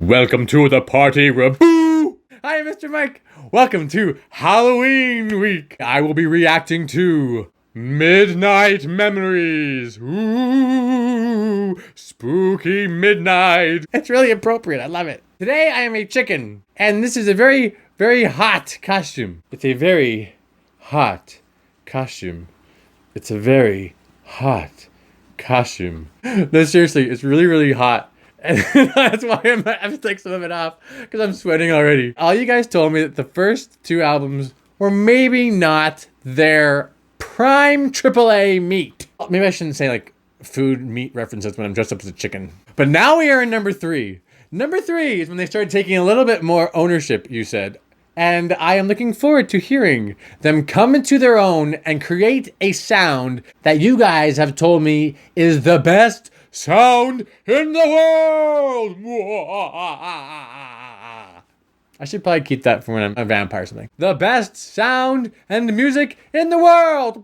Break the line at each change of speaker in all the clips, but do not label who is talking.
Welcome to the party, Raboo! Hi, Mr. Mike. Welcome to Halloween week. I will be reacting to Midnight Memories. Ooh, spooky midnight. It's really appropriate. I love it. Today I am a chicken, and this is a very, very hot costume. It's a very hot costume. It's a very hot costume. No, seriously, it's really, really hot. And that's why I'm to take some of it off, because I'm sweating already. All you guys told me that the first two albums were maybe not their prime AAA meat. Maybe I shouldn't say like food meat references when I'm dressed up as a chicken. But now we are in number 3. Number 3 is when they started taking a little bit more ownership, you said. And I am looking forward to hearing them come into their own and create a sound that you guys have told me is the best sound in the world. I should probably keep that for when I'm a vampire or something. The best sound and music in the world.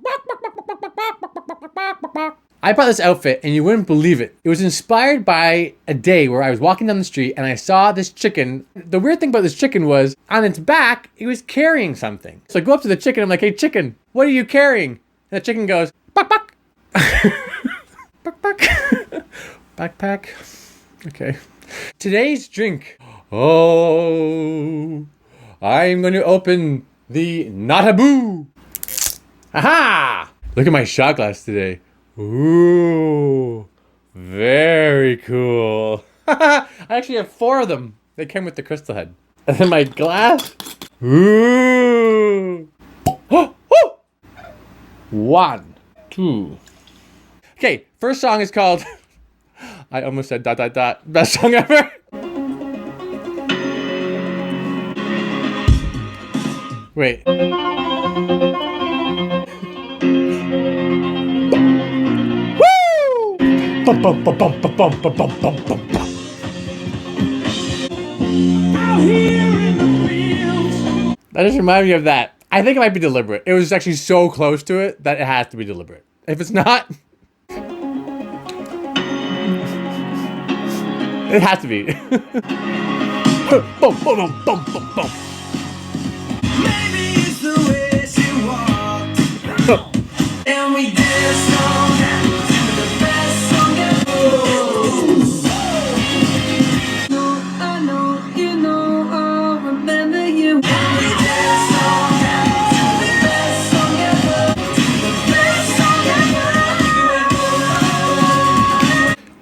I bought this outfit and you wouldn't believe it. It was inspired by a day where I was walking down the street and I saw this chicken. The weird thing about this chicken was on its back, it was carrying something. So I go up to the chicken. I'm like, hey, chicken, what are you carrying? And the chicken goes, buck, buck. Buck, buck. Backpack. Okay. Today's drink. Oh, I'm going to open the Not-a-Boo. Aha! Look at my shot glass today. Ooh, very cool. I actually have 4 of them. They came with the crystal head. And then my glass. Ooh. Oh, oh. 1, 2. Okay, first song is called, I almost said ... best song ever. Wait. Woo! Bum, bum, bum, bum, bum, bum, bum, bum, bum, bum. That just reminded me of that. I think it might be deliberate. It was actually so close to it that it has to be deliberate. If it's not, it has to be. Boom, boom, boom, boom, boom, boom.
Maybe it's the way she walked, and we danced all night to the best song ever. No, I know, you know, I'll remember you. And we danced all night to the best song ever, the best song ever.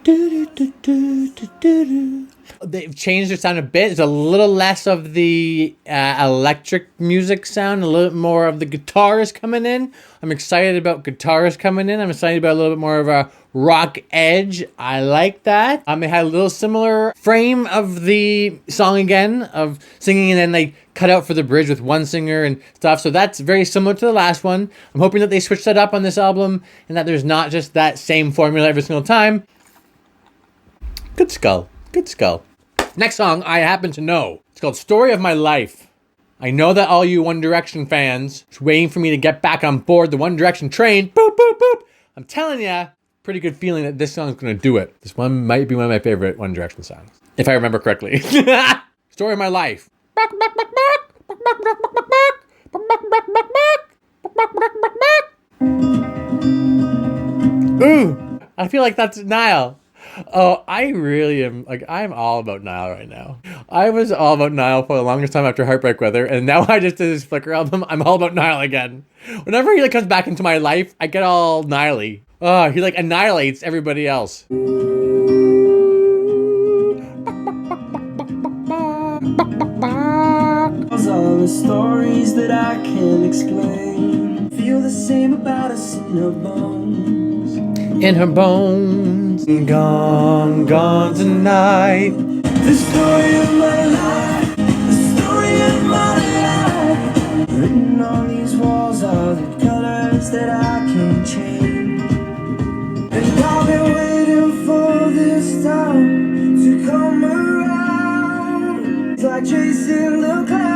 Do, do, do, do, do, do. They've changed their sound a bit. It's a little less of the electric music sound, a little bit more of the guitars coming in. I'm excited about guitars coming in. I'm excited about a little bit more of a rock edge. I like that. They had a little similar frame of the song again, of singing and then they cut out for the bridge with one singer and stuff. So that's very similar to the last one. I'm hoping that they switch that up on this album and that there's not just that same formula every single time. Good skull. Good skull. Next song I happen to know. It's called Story of My Life. I know that all you One Direction fans are waiting for me to get back on board the One Direction train. Boop, boop, boop. I'm telling ya, pretty good feeling that this song's gonna do it. This one might be one of my favorite One Direction songs, if I remember correctly. Story of My Life. Ooh, I feel like that's Niall. Oh, I really am, like, I'm all about Niall right now. I was all about Niall for the longest time after Heartbreak Weather, and now I just did his Flicker album, I'm all about Niall again. Whenever he, like, comes back into my life, I get all Niall-y. Oh, he, like, annihilates everybody else.
All the stories that I can't explain feel the same about us in her bones.
In her bones. Gone, gone tonight.
The story of my life, the story of my life. Written on these walls are the colors that I can't change. And I've been waiting for this time to come around. It's like chasing the clouds.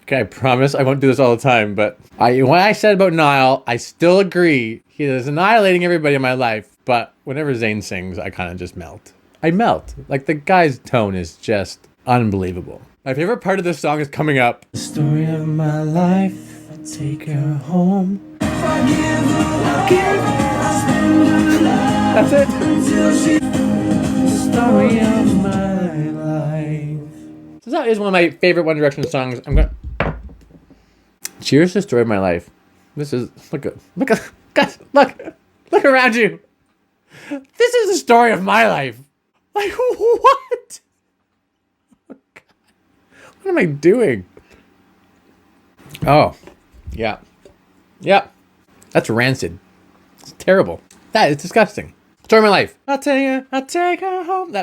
Okay, I promise I won't do this all the time, but when I said about Niall, I still agree. He is annihilating everybody in my life, but whenever Zayn sings, I kind of just melt. I melt. Like, the guy's tone is just unbelievable. My favorite part of this song is coming up. The story of my life, I take her home. That's it. The story of my life. So that is one of my favorite One Direction songs. I'm gonna... Cheers to the story of my life. This is... Look guys, look around you. This is the story of my life. Like, what? Oh, God. What am I doing? Oh, yeah. Yeah. That's rancid. It's terrible. That is disgusting. Story of my life. I'll take her home.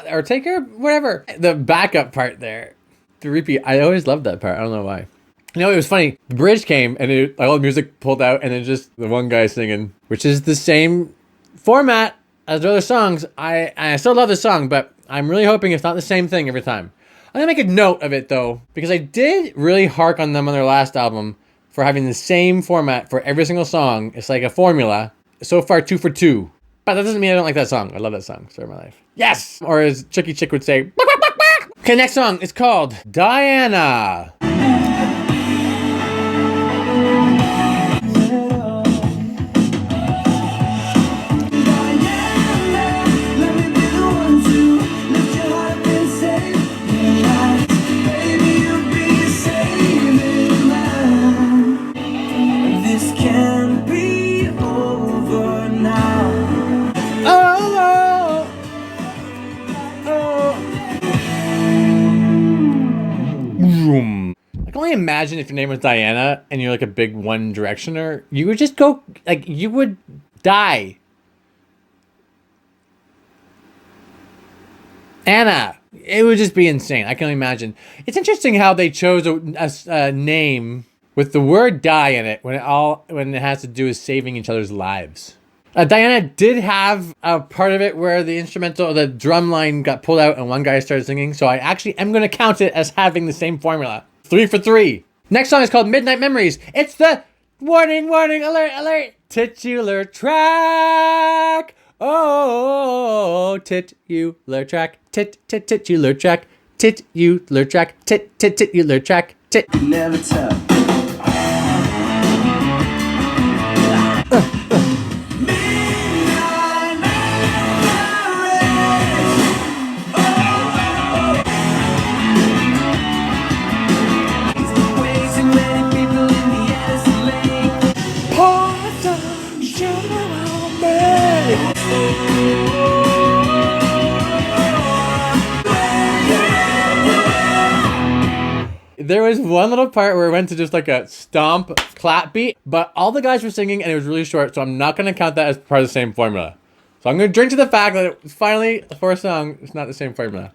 Or take her, whatever. The backup part there. The repeat. I always loved that part. I don't know why. You know, it was funny. The bridge came and all the music pulled out and then just the one guy singing, which is the same format as the other songs. I still love this song, but I'm really hoping it's not the same thing every time. I'm gonna make a note of it though, because I did really hark on them on their last album for having the same format for every single song. It's like a formula. So far, 2 for 2. But that doesn't mean I don't like that song. I love that song. Story of my life. Yes! Or as Chicky Chick would say, "Bark, bark, bark, bark." Okay, next song is called Diana. I can only imagine if your name was Diana and you're like a big One Directioner, you would just go, like, you would die. Anna. It would just be insane. I can only imagine. It's interesting how they chose a name with the word die in it when it has to do with saving each other's lives. Diana did have a part of it where the drum line got pulled out and one guy started singing. So I actually am going to count it as having the same formula. 3 for 3. Next song is called Midnight Memories. It's the warning, alert, titular track. Oh, titular track, titular track, titular track, titular track,
Never tell.
There was one little part where it went to just like a stomp clap beat, but all the guys were singing and it was really short, so I'm not going to count that as part of the same formula. So I'm going to drink to the fact that it was finally, for a song, it's not the same formula.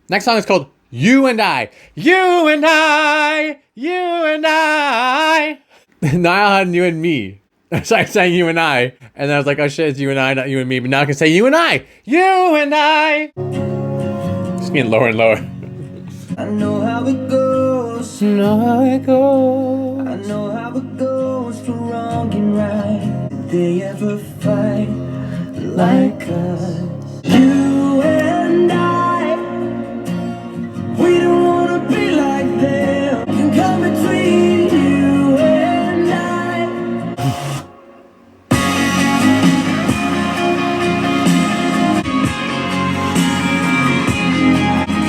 Next song is called You and I. You and I. You and I. Niall had You and Me. So I sang You and I, and then I was like, oh shit, it's You and I, not You and Me, but now I can say You and I. You and I. Just getting lower and lower.
I know how it goes.
Know how it goes.
I know how it goes for wrong and right. Did they ever fight like us? You and I, we don't wanna be like them. You come between you and I.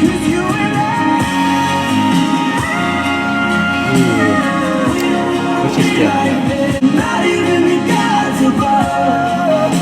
Cause you and I.
Let's just get
Not even the gods above.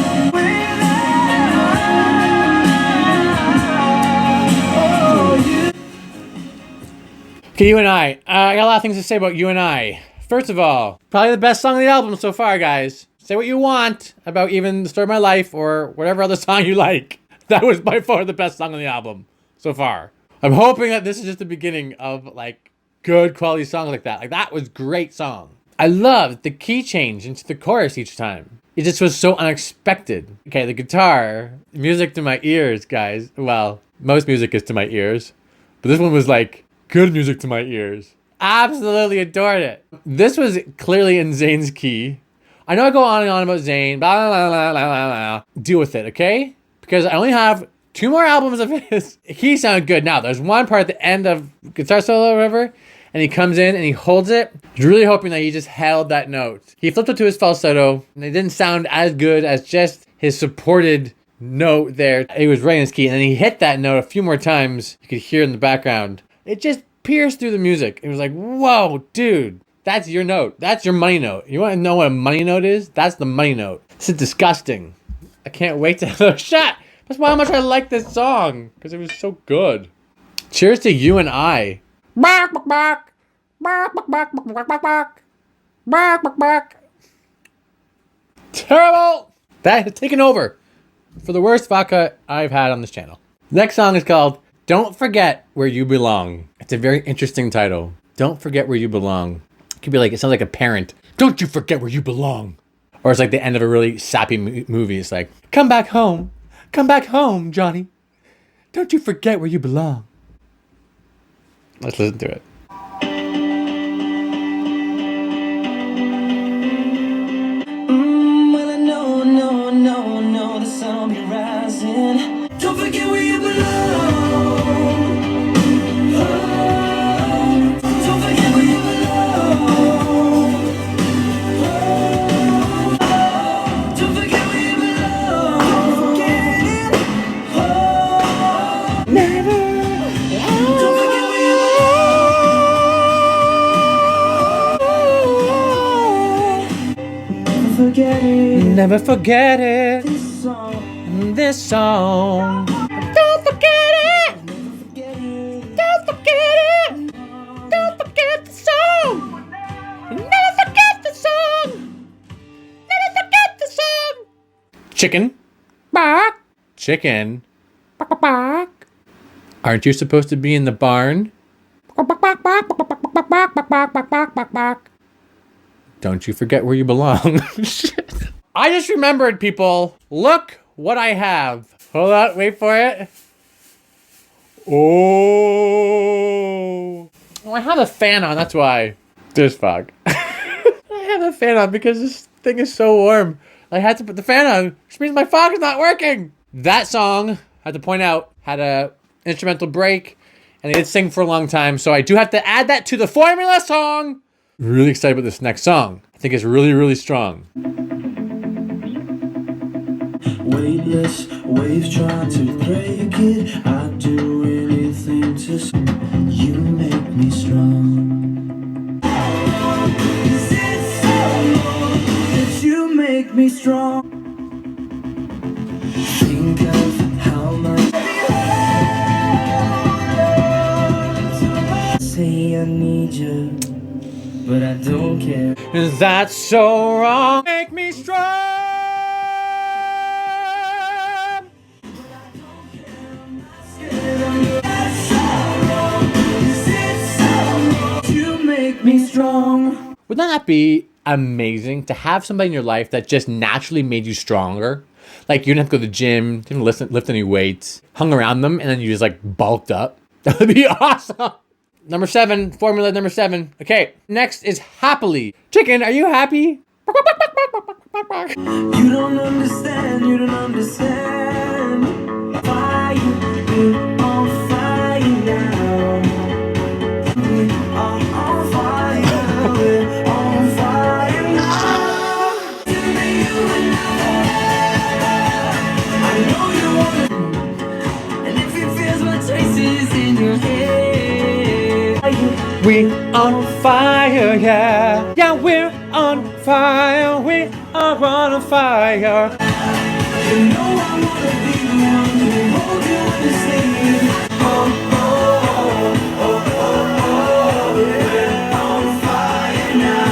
Okay, You and I got a lot of things to say about You and I. First of all, probably the best song of the album so far, guys. Say what you want about even The Story of My Life or whatever other song you like. That was by far the best song on the album so far. I'm hoping that this is just the beginning of like good quality songs like that. Like that was great song. I loved the key change into the chorus each time. It just was so unexpected. Okay, the guitar, music to my ears, guys. Well, most music is to my ears. But this one was like good music to my ears. Absolutely adored it. This was clearly in Zayn's key. I know I go on and on about Zayn. Blah, blah, blah, blah, blah, blah. Deal with it, okay? because I only have 2 more albums of his. He sounded good. Now, there's one part at the end of guitar solo or whatever, and he comes in and he holds it. I was really hoping that he just held that note. He flipped it to his falsetto, and it didn't sound as good as just his supported note there. It was right in his key, and then he hit that note a few more times. You could hear it in the background. It just pierced through the music. It was like, whoa, dude, that's your note. That's your money note. You want to know what a money note is? That's the money note. This is disgusting. I can't wait to have a shot. That's why how much I like this song, because it was so good. Cheers to You and I. Terrible! That has taken over for the worst vodka I've had on this channel. Next song is called Don't Forget Where You Belong. It's a very interesting title. Don't forget where you belong. It could be like, it sounds like a parent. Don't you forget where you belong. Or it's like the end of a really sappy movie. It's like, come back home. Come back home, Johnny. Don't you forget where you belong. Let's listen to it.
Well, I know the sun will be rising. Don't forget where you belong. Oh, don't forget where you belong. Oh, don't forget where you belong. Don't forget it. Oh, never. Don't forget where you belong. Never forget it.
Never forget it.
This song.
Don't forget it.
Never forget it.
Don't forget it. Don't forget the song. Never forget the song. Never forget the song. Chicken. Bark. Chicken. Bark, bark. Aren't you supposed to be in the barn? Bark, bark, bark, bark, bark, bark, bark, bark, bark, bark, bark, bark. Don't you forget where you belong. I just remembered, people. Look what I have. Hold on, wait for it. Oh, I have a fan on, that's why. This fog. I have a fan on because this thing is so warm. I had to put the fan on, which means my fog is not working. That song, I had to point out, had a instrumental break, and they did sing for a long time, so I do have to add that to the formula song. Really excited about this next song. I think it's really, really strong.
Weightless waves trying to break it. I'd do anything to you make me strong. Is it so that you make me strong? Think of how much say I need you, but I don't care.
Is that so wrong? Make me strong.
Me strong.
Wouldn't that be amazing to have somebody in your life that just naturally made you stronger? Like you didn't have to go to the gym, didn't lift any weights, hung around them, and then you just like bulked up. That would be awesome. Number 7, formula number 7. Okay, next is happily. Chicken, are you happy?
You don't understand, you don't understand. Fire, we're on fire now. We are on fire, we're on fire now. To me, you and I know you want it. And if it feels my traces in your head.
We on fire, yeah. Yeah, we're on fire. We are on fire.
You know I wanna be the one to hold you when you're sleeping. Oh, oh, oh, oh, oh, we're on fire now.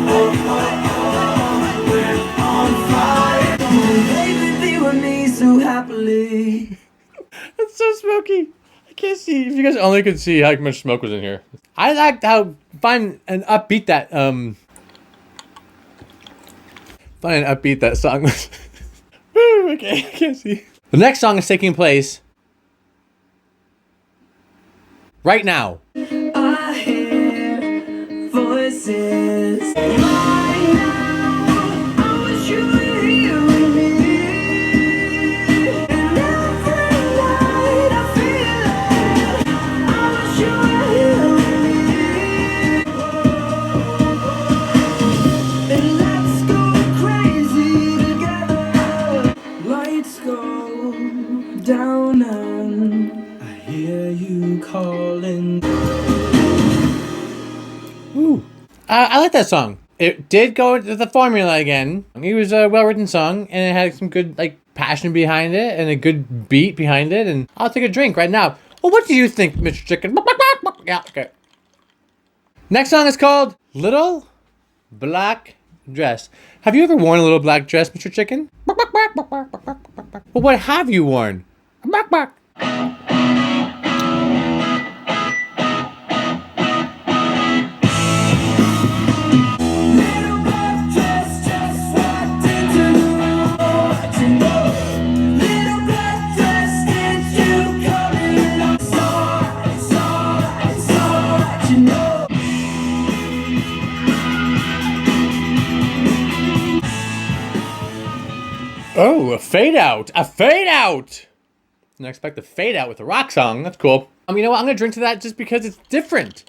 Oh, oh, oh, we're on fire. Oh, baby, be with me so happily.
It's so smoky. I can't see. If you guys only could see how much smoke was in here. I liked how fun and upbeat that song was. Woo, okay, I can't see. The next song is taking place right now.
I hear voices. Right now, I wish you were here with me. And down and I hear you calling.
Ooh. I like that song. It did go into the formula again. It was a well-written song, and it had some good, like, passion behind it, and a good beat behind it, and I'll take a drink right now. Well, what do you think, Mr. Chicken? Yeah, okay. Next song is called Little Black Dress. Have you ever worn a little black dress, Mr. Chicken? Well, what have you worn? Oh, a fade out! A fade out! Didn't expect a fade out with a rock song. That's cool. You know what? I'm gonna drink to that just because it's different.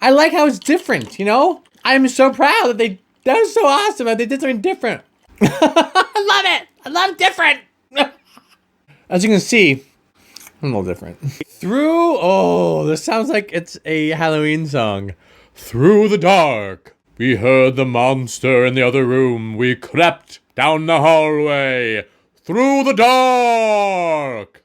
I like how it's different, you know? I'm so proud that that was so awesome that they did something different. I love it! I love different! As you can see, I'm a little different. This sounds like it's a Halloween song. Through the dark, we heard the monster in the other room. We crept down the hallway, through the dark.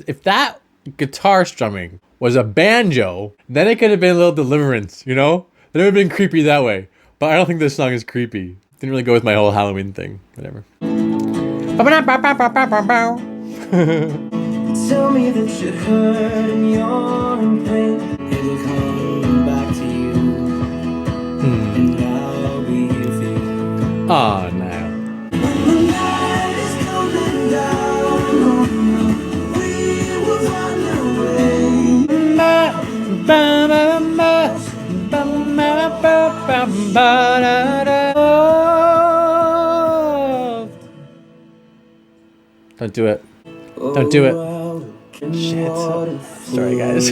If that guitar strumming was a banjo, then it could have been a little Deliverance, you know? Then it would have been creepy that way. But I don't think this song is creepy. Didn't really go with my whole Halloween thing. Whatever.
Tell me that you hurt and you're in pain. It'll come back to you. And I'll be here for you.
Aw, no.
When the night is coming down on you, we will run away.
Don't do it. Don't do it. Shit. Sorry, guys.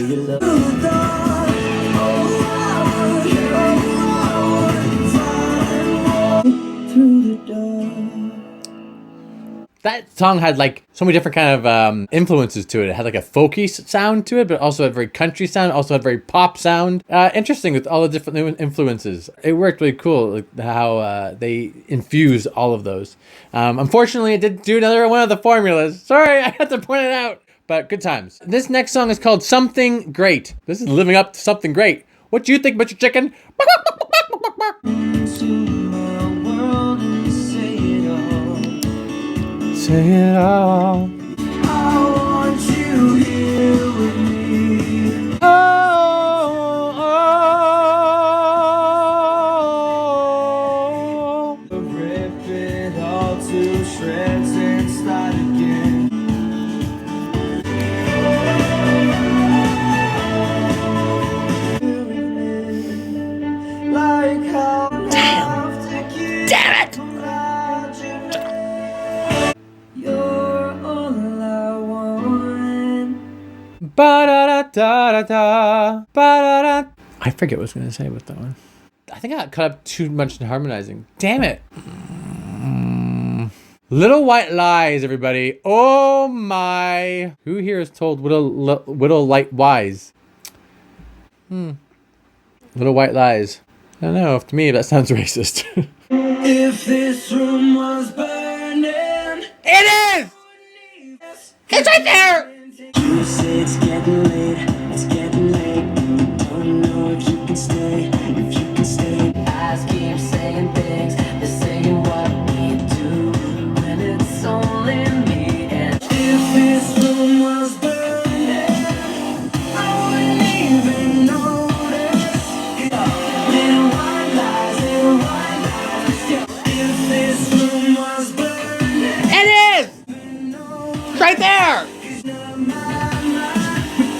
That song had like so many different kind of influences to it. It had like a folky sound to it, but also a very country sound, also had a very pop sound. Interesting with all the different influences. It worked really cool, like how they infused all of those. Unfortunately, it didn't do another one of the formulas. Sorry, I had to point it out, but good times. This next song is called Something Great. This is living up to something great. What do you think, Mr. Chicken? Say it all.
I want you here with me.
Oh.
Rip it all to shreds and start again. Like how
Damn it!
you're all I want.
Ba-da-da-da-da-da. Ba-da-da. I forget what I was going to say with that one. I think I got caught up too much in harmonizing. Damn it. Little White Lies, everybody. Oh my. Who here is told Whittle Light Wise? Little White Lies. I don't know. To me, that sounds racist.
If this room was burning,
It is! It's right there!
you say it's getting late, it's getting late. Don't know if you can stay, if you can stay. Eyes keep saying things, they're saying what we do when it's only me. And if this room was burning, I wouldn't even notice. Little white lies, little white lies. If this room was burning,
It is! It's right there!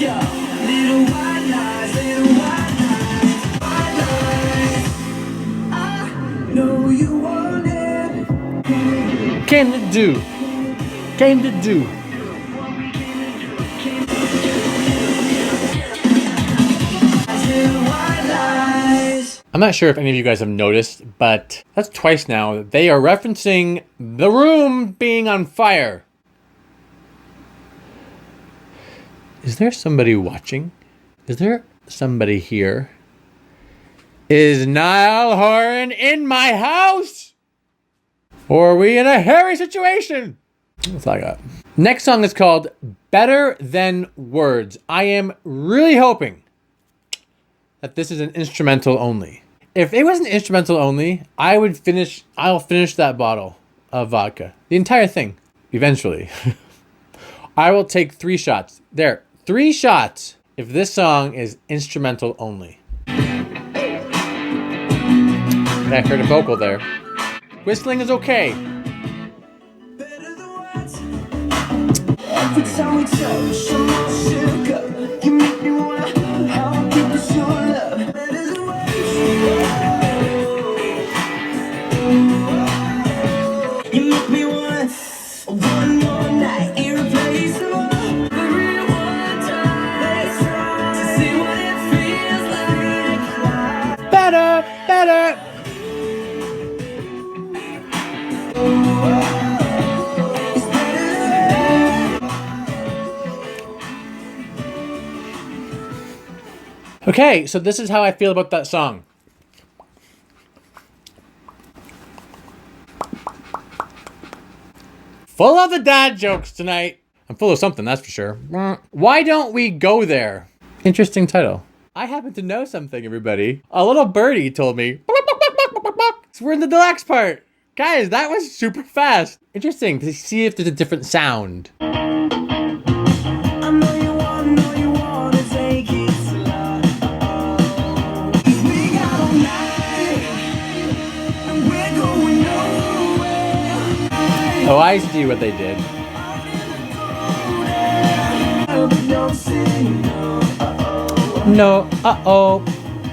little white lies, little white lies, white lies. I know you want it.
Came to do. Came to do.
Little white lies.
I'm not sure if any of you guys have noticed, but that's twice now. They are referencing the room being on fire. Is there somebody watching? Is there somebody here? Is Niall Horan in my house? Or are we in a hairy situation? That's all I got. Next song is called Better Than Words. I am really hoping that this is an instrumental only. If it was an instrumental only, I'll finish that bottle of vodka. The entire thing. Eventually. I will take 3 shots. There. 3 shots if this song is instrumental only. I heard a vocal there. Whistling is okay.
Every time we touch, I'm all shook up. You make me wanna, how I keep it your love. Better than words. You make me wanna, one more night, irreplaceable. Every one time, to see what it feels like.
Better.
It's better than
Okay, so this is how I feel about that song. Full of the dad jokes tonight. I'm full of something, that's for sure. Why don't we go there? Interesting title. I happen to know something, everybody. A little birdie told me. So we're in the deluxe part. Guys, that was super fast. Interesting to see if there's a different sound.
I know you wanna take it slow. We got all night, and we're going nowhere.
Oh, I see what they did.
Don't say no.
No, uh-oh.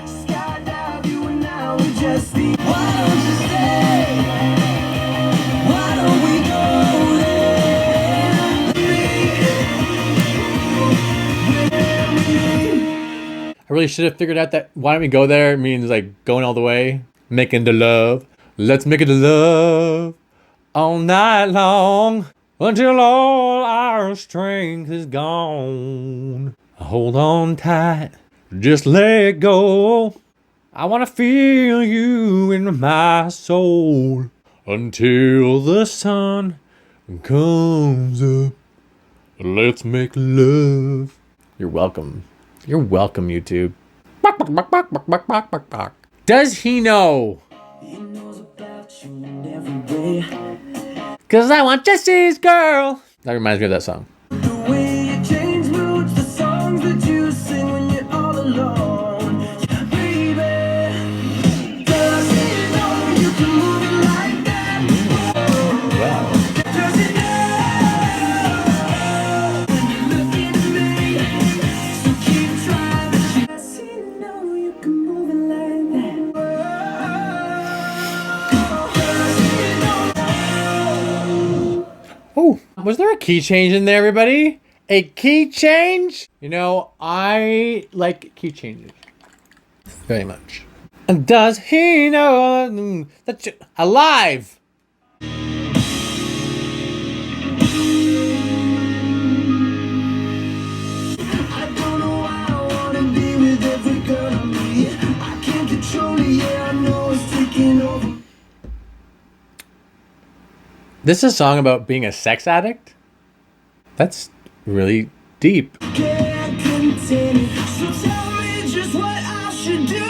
Skydive, you and I, we just be. Why don't you stay? Why don't we go there?
I really should have figured out that why don't we go there means like going all the way, making the love. Let's make it the love all night long until all our strength is gone. Hold on tight, just let go. I want to feel you in my soul until the sun comes up. Let's make love. You're welcome. You're welcome, YouTube. Does he know?
He knows about you in every way.
Cause I want Jesse's girl. That reminds me of that song.
The way you change moods, the songs that you sing when you're all alone. Yeah, baby, does he know you can move it like that?
Wow.
Does he know when you're looking at me? So keep trying, but does he know you can move it like that?
Oh, was there a key change in there, everybody? A key change? You know, I like key changes very much. And does he know that you're alive?
I don't know why I wanna be with every girl I meet. I can't control it, yeah, I know it's taking over.
This is a song about being a sex addict? That's really deep.
Can't continue, so tell me just what I should do.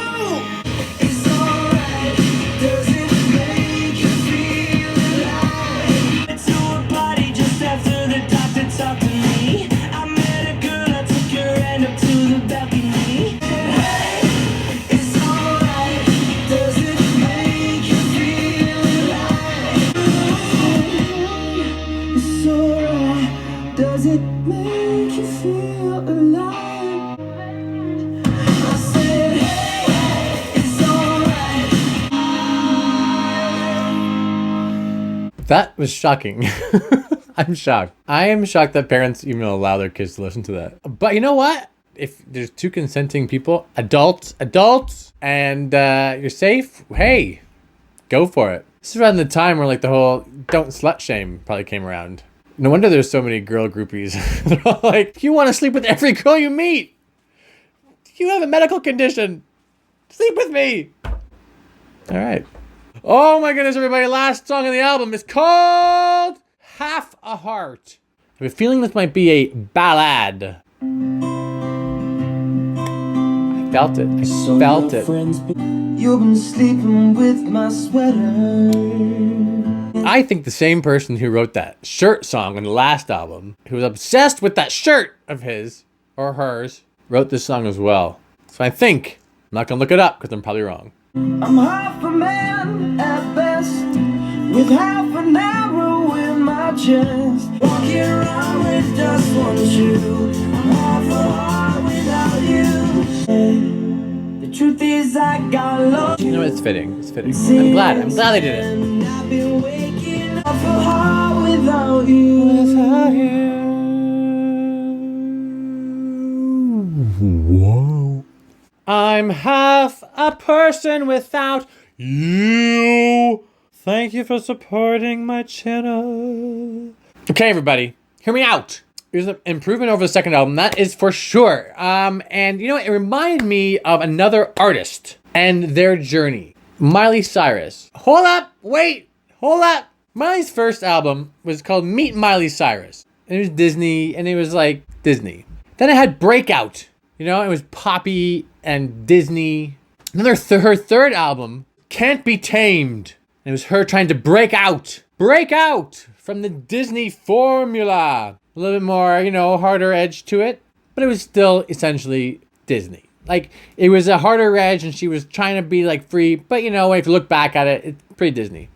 It's alright, does it make you feel alive? Went to a party just after the doctor talked to me. I met a girl, I took her hand up to the balcony. Hey, it's alright, does it make you feel alive? It's alright, does it make you feel alive? I said, hey, it's alright.
That was shocking. I'm shocked. I am shocked that parents even allow their kids to listen to that. But you know what? If there's 2 consenting people, adults, and you're safe, hey, go for it. This is around the time where like the whole don't slut shame probably came around. No wonder there's so many girl groupies. They're all like, you want to sleep with every girl you meet. You have a medical condition. Sleep with me. All right. Oh my goodness, everybody. Last song on the album is called Half a Heart. I have a feeling this might be a ballad. I felt it. I felt it.
You've been sleeping with my sweater.
I think the same person who wrote that shirt song on the last album, who was obsessed with that shirt of his or hers, wrote this song as well. So I think, I'm not gonna look it up because I'm probably wrong.
I'm half a man at best, with half an arrow in my chest. Walking around with just one shoe. I'm half a heart without you. The truth is I got lost.
You know, it's fitting. It's fitting. I'm glad they did it.
I've been waking up a heart without you.
Without you. Whoa. I'm half a person without you. Thank you for supporting my channel. Okay, everybody, hear me out. There's an improvement over the second album, that is for sure. And you know, it reminded me of another artist and their journey. Miley Cyrus. Hold up, wait, hold up. Miley's first album was called Meet Miley Cyrus. And it was Disney, and it was like Disney. Then it had Breakout. You know, it was poppy and Disney. And then her third album, Can't Be Tamed. And it was her trying to break out from the Disney formula. A little bit more, you know, harder edge to it, but it was still essentially Disney. Like, it was a harder edge and she was trying to be like free, but you know, if you look back at it, it's pretty Disney.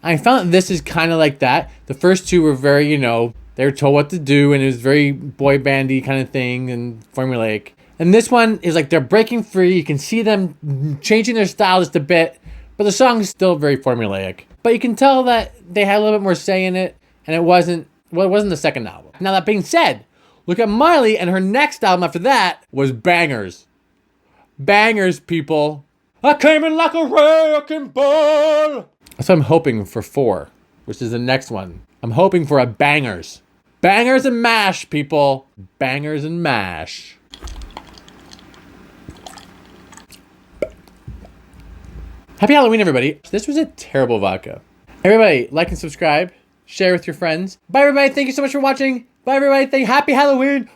I found this is kind of like that. The first two were very, you know, they were told what to do and it was very boy bandy kind of thing and formulaic. And this one is like they're breaking free. You can see them changing their style just a bit, but the song's still very formulaic. But you can tell that they had a little bit more say in it, and it wasn't the second album. Now that being said, look at Miley, and her next album after that was bangers. Bangers, people. I came in like a wrecking ball. So I'm hoping for 4, which is the next one. I'm hoping for a bangers. Bangers and mash, people. Bangers and mash. Happy Halloween, everybody. This was a terrible vodka. Everybody, like and subscribe. Share with your friends. Bye, everybody. Thank you so much for watching. Bye, everybody. Happy Halloween.